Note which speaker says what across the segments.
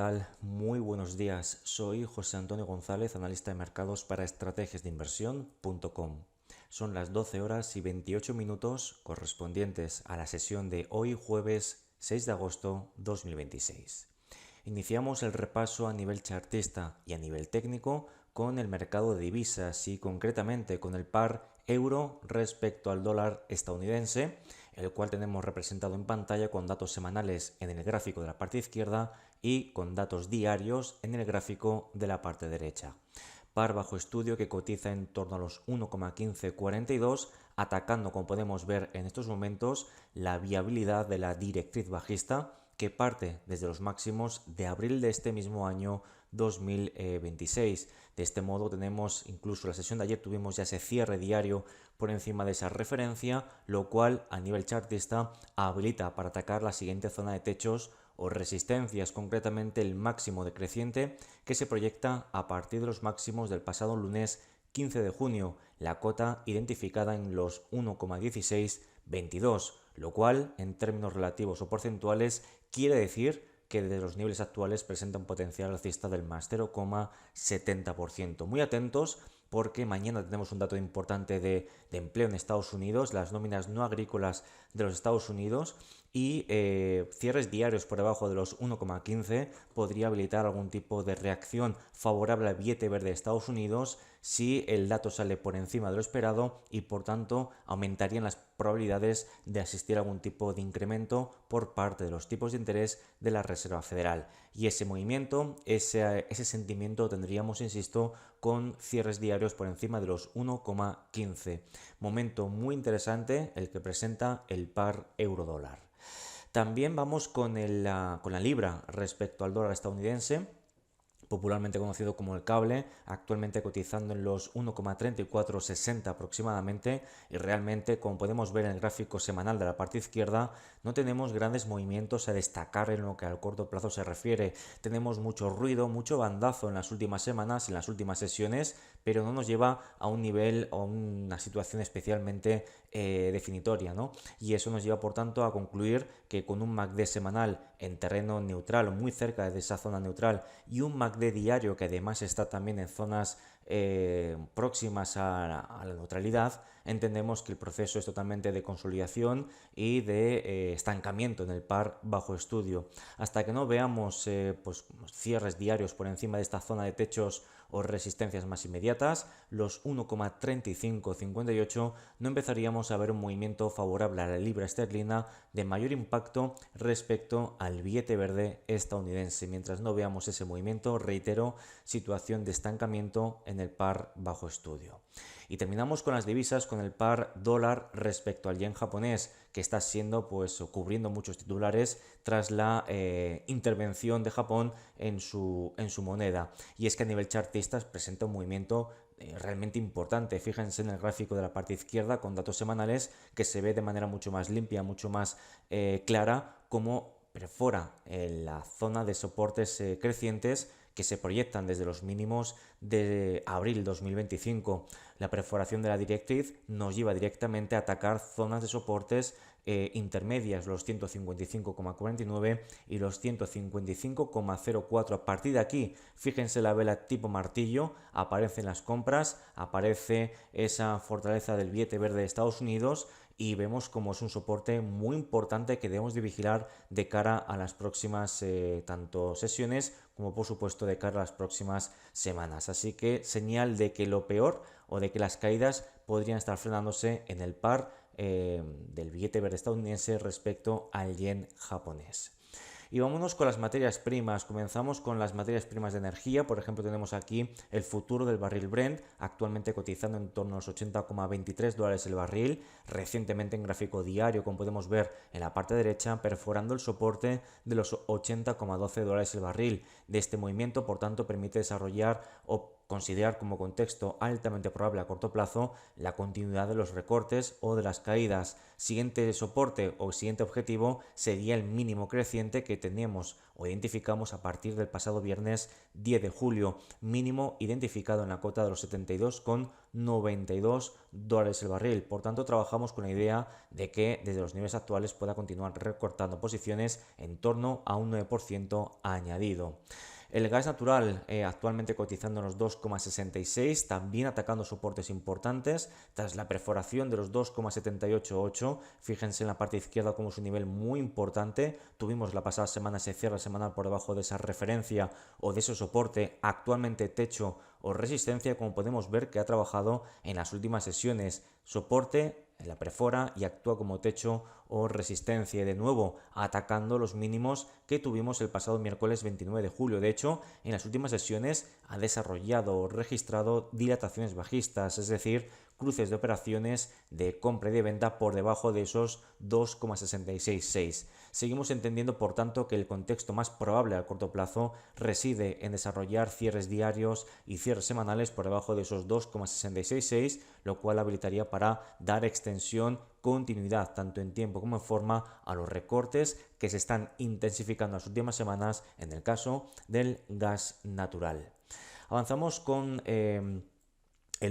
Speaker 1: tal? Muy buenos días. Soy José Antonio González, analista de mercados para estrategiasdeinversión.com. Son las 12 horas y 28 minutos correspondientes a la sesión de hoy jueves 6 de agosto 2026. Iniciamos el repaso a nivel chartista y a nivel técnico con el mercado de divisas y concretamente con el par euro respecto al dólar estadounidense, el cual tenemos representado en pantalla con datos semanales en el gráfico de la parte izquierda y con datos diarios en el gráfico de la parte derecha. Par bajo estudio que cotiza en torno a los 1,1542, atacando, como podemos ver en estos momentos, la viabilidad de la directriz bajista que parte desde los máximos de abril de este mismo año 2026. De este modo tenemos, incluso la sesión de ayer tuvimos ya ese cierre diario por encima de esa referencia, lo cual a nivel chartista habilita para atacar la siguiente zona de techos o resistencias, concretamente el máximo decreciente que se proyecta a partir de los máximos del pasado lunes 15 de junio, la cota identificada en los 1,1622, lo cual en términos relativos o porcentuales quiere decir que desde los niveles actuales presenta un potencial alcista del más 0,70%. Muy atentos porque mañana tenemos un dato importante de empleo en Estados Unidos, las nóminas no agrícolas de los Estados Unidos y cierres diarios por debajo de los 1,15 podría habilitar algún tipo de reacción favorable al billete verde de Estados Unidos si el dato sale por encima de lo esperado y por tanto aumentarían las probabilidades de asistir a algún tipo de incremento por parte de los tipos de interés de la Reserva Federal. Y ese movimiento, ese sentimiento tendríamos, insisto, con cierres diarios por encima de los 1,15. Momento muy interesante el que presenta el par euro-dólar. También vamos con la libra respecto al dólar estadounidense, popularmente conocido como el cable, actualmente cotizando en los 1,3460 aproximadamente, y realmente, como podemos ver en el gráfico semanal de la parte izquierda, no tenemos grandes movimientos a destacar en lo que al corto plazo se refiere. Tenemos mucho ruido, mucho bandazo en las últimas semanas, en las últimas sesiones, pero no nos lleva a un nivel o una situación especialmente definitoria, ¿no? Y eso nos lleva, por tanto, a concluir que con un MACD semanal en terreno neutral o muy cerca de esa zona neutral y un MACD diario que además está también en zonas próximas a la neutralidad, entendemos que el proceso es totalmente de consolidación y de estancamiento en el par bajo estudio. Hasta que no veamos pues, cierres diarios por encima de esta zona de techos o resistencias más inmediatas, los 1,3558, no empezaríamos a ver un movimiento favorable a la libra esterlina de mayor impacto respecto al billete verde estadounidense. Mientras no veamos ese movimiento, reitero, situación de estancamiento en el par bajo estudio. Y terminamos con las divisas, con el par dólar respecto al yen japonés, que está siendo, pues, cubriendo muchos titulares tras la intervención de Japón en su moneda. Y es que a nivel chartista presenta un movimiento realmente importante. Fíjense en el gráfico de la parte izquierda con datos semanales que se ve de manera mucho más limpia, mucho más clara, como perfora la zona de soportes crecientes que se proyectan desde los mínimos de abril 2025. La perforación de la directriz nos lleva directamente a atacar zonas de soportes intermedias, los 155,49 y los 155,04. A partir de aquí, fíjense la vela tipo martillo, aparecen las compras, aparece esa fortaleza del billete verde de Estados Unidos y vemos como es un soporte muy importante que debemos de vigilar de cara a las próximas tanto sesiones como por supuesto de cara a las próximas semanas. Así que señal de que lo peor o de que las caídas podrían estar frenándose en el par del billete verde estadounidense respecto al yen japonés. Y vámonos con las materias primas. Comenzamos con las materias primas de energía. Por ejemplo, tenemos aquí el futuro del barril Brent, actualmente cotizando en torno a los $80,23 el barril. Recientemente en gráfico diario, como podemos ver en la parte derecha, perforando el soporte de los $80,12 el barril. De este movimiento, por tanto, permite desarrollar o considerar como contexto altamente probable a corto plazo la continuidad de los recortes o de las caídas. Siguiente soporte o siguiente objetivo sería el mínimo creciente que teníamos o identificamos a partir del pasado viernes 10 de julio, mínimo identificado en la cota de los 72,92 dólares el barril. Por tanto, trabajamos con la idea de que desde los niveles actuales pueda continuar recortando posiciones en torno a un 9% añadido. El gas natural actualmente cotizando en los 2,66, también atacando soportes importantes tras la perforación de los 2,788. Fíjense en la parte izquierda como es un nivel muy importante. Tuvimos la pasada semana ese cierre semanal por debajo de esa referencia o de ese soporte, actualmente techo o resistencia, como podemos ver que ha trabajado en las últimas sesiones. Soporte, la perfora y actúa como techo o resistencia, de nuevo atacando los mínimos que tuvimos el pasado miércoles 29 de julio. De hecho, en las últimas sesiones ha desarrollado o registrado dilataciones bajistas, es decir, cruces de operaciones de compra y de venta por debajo de esos 2,666. Seguimos entendiendo, por tanto, que el contexto más probable a corto plazo reside en desarrollar cierres diarios y cierres semanales por debajo de esos 2,666, lo cual habilitaría para dar extensión, continuidad, tanto en tiempo como en forma, a los recortes que se están intensificando en las últimas semanas en el caso del gas natural. Avanzamos con el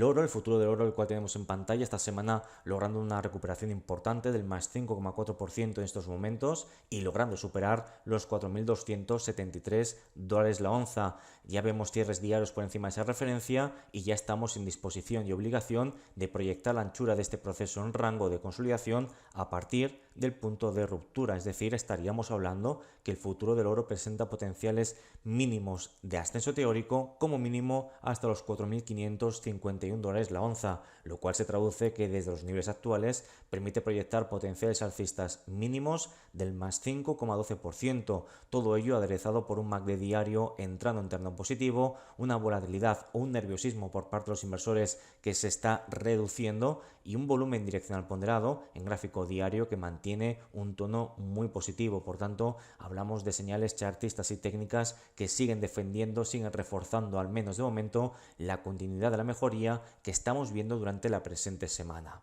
Speaker 1: oro, el futuro del oro, el cual tenemos en pantalla esta semana, logrando una recuperación importante del más 5,4% en estos momentos y logrando superar los 4.273 dólares la onza. Ya vemos cierres diarios por encima de esa referencia y ya estamos en disposición y obligación de proyectar la anchura de este proceso en rango de consolidación a partir del punto de ruptura, es decir, estaríamos hablando que el futuro del oro presenta potenciales mínimos de ascenso teórico, como mínimo hasta los 4.551 dólares la onza, lo cual se traduce que desde los niveles actuales permite proyectar potenciales alcistas mínimos del más 5,12%, todo ello aderezado por un MACD diario entrando en terreno positivo, una volatilidad o un nerviosismo por parte de los inversores que se está reduciendo y un volumen direccional ponderado en gráfico diario que mantiene un tono muy positivo. Por tanto, hablamos de señales chartistas y técnicas que siguen defendiendo, siguen reforzando, al menos de momento, la continuidad de la mejoría que estamos viendo durante la presente semana.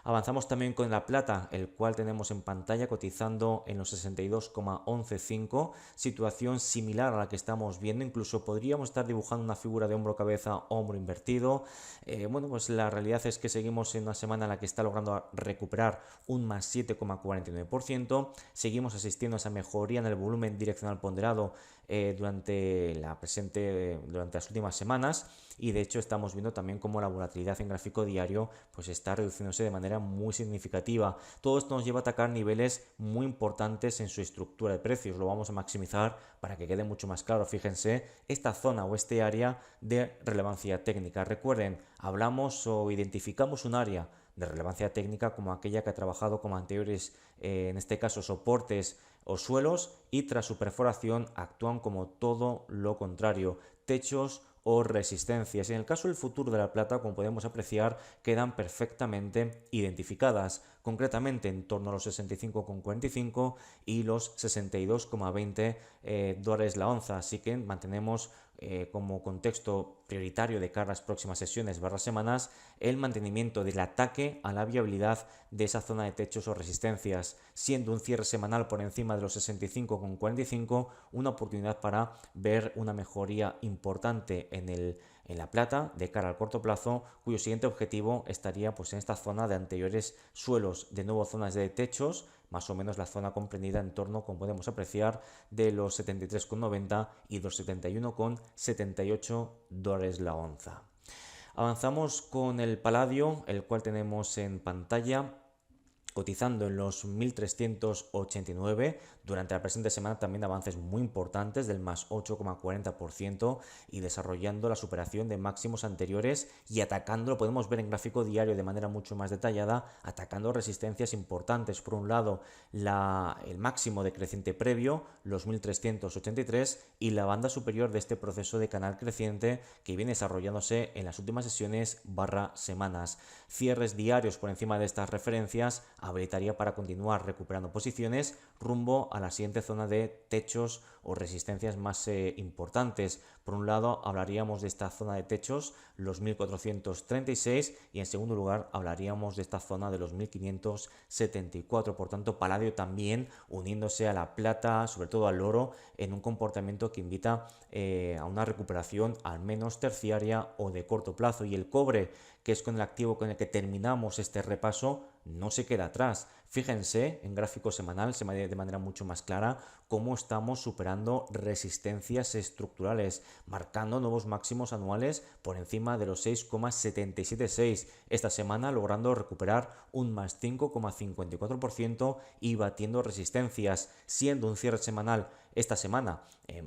Speaker 1: Avanzamos también con la plata, el cual tenemos en pantalla cotizando en los 62,115, situación similar a la que estamos viendo, incluso podríamos estar dibujando una figura de hombro-cabeza, hombro invertido. Bueno, pues la realidad es que seguimos en una semana en la que está logrando recuperar un más 7,49%, seguimos asistiendo a esa mejoría en el volumen direccional ponderado durante las últimas semanas, y de hecho estamos viendo también cómo la volatilidad en gráfico diario pues está reduciéndose de manera muy significativa. Todo esto nos lleva a atacar niveles muy importantes en su estructura de precios. Lo vamos a maximizar para que quede mucho más claro. Fíjense, esta zona o este área de relevancia técnica. Recuerden, hablamos o identificamos un área de relevancia técnica como aquella que ha trabajado como anteriores, en este caso soportes o suelos, y tras su perforación actúan como todo lo contrario, techos o resistencias. En el caso del futuro de la plata, como podemos apreciar, quedan perfectamente identificadas, concretamente en torno a los 65,45 y los 62,20 dólares la onza. Así que mantenemos como contexto prioritario de cara a las próximas sesiones semanas el mantenimiento del ataque a la viabilidad de esa zona de techos o resistencias, siendo un cierre semanal por encima de los 65,45 una oportunidad para ver una mejoría importante en la plata de cara al corto plazo, cuyo siguiente objetivo estaría pues en esta zona de anteriores suelos, de nuevo zonas de techos, más o menos la zona comprendida en torno, como podemos apreciar, de los 73,90 y los 71,78 dólares la onza. Avanzamos con el paladio, el cual tenemos en pantalla cotizando en los 1.389. Durante la presente semana también avances muy importantes del más 8,40% y desarrollando la superación de máximos anteriores y atacando, lo podemos ver en gráfico diario de manera mucho más detallada, atacando resistencias importantes. Por un lado, el máximo decreciente previo, los 1.383, y la banda superior de este proceso de canal creciente que viene desarrollándose en las últimas sesiones / semanas. Cierres diarios por encima de estas referencias habilitaría para continuar recuperando posiciones rumbo a la siguiente zona de techos o resistencias más importantes. Por un lado, hablaríamos de esta zona de techos, los 1436, y en segundo lugar hablaríamos de esta zona de los 1574. Por tanto, paladio también uniéndose a la plata, sobre todo al oro, en un comportamiento que invita a una recuperación al menos terciaria o de corto plazo. Y el cobre, que es con el activo con el que terminamos este repaso, no se queda atrás. Fíjense en gráfico semanal, se ve de manera mucho más clara cómo estamos superando resistencias estructurales, marcando nuevos máximos anuales por encima de los 6,776. Esta semana logrando recuperar un más 5,54% y batiendo resistencias, siendo un cierre semanal esta semana,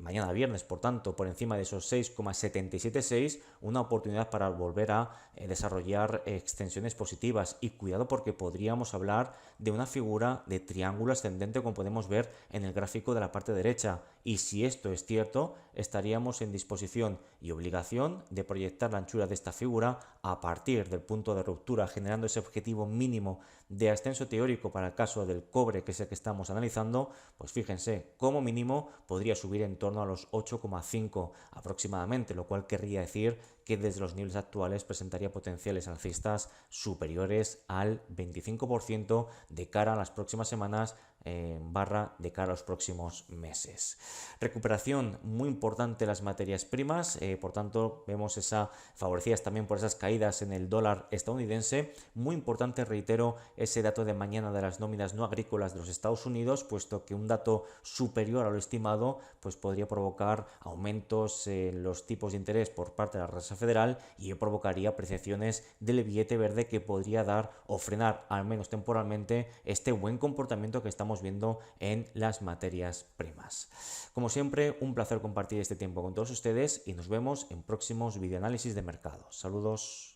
Speaker 1: mañana viernes, por tanto, por encima de esos 6,776, una oportunidad para volver a desarrollar extensiones positivas. Y cuidado, porque podríamos hablar de una figura de triángulo ascendente, como podemos ver en el gráfico de la parte derecha. Y si esto es cierto, estaríamos en disposición y obligación de proyectar la anchura de esta figura a partir del punto de ruptura, generando ese objetivo mínimo de ascenso teórico para el caso del cobre, que es el que estamos analizando. Pues fíjense, como mínimo podría subir en torno a los 8,5 aproximadamente, lo cual querría decir que desde los niveles actuales presentaría potenciales alcistas superiores al 25% de cara a las próximas semanas, de cara a los próximos meses. Recuperación muy importante en las materias primas, por tanto vemos favorecidas también por esas caídas en el dólar estadounidense. Muy importante, reitero, ese dato de mañana de las nóminas no agrícolas de los Estados Unidos, puesto que un dato superior a lo estimado pues podría provocar aumentos en los tipos de interés por parte de la Reserva Federal y provocaría apreciaciones del billete verde, que podría dar o frenar, al menos temporalmente, este buen comportamiento que estamos viendo en las materias primas. Como siempre, un placer compartir este tiempo con todos ustedes y nos vemos en próximos videoanálisis de mercado. Saludos.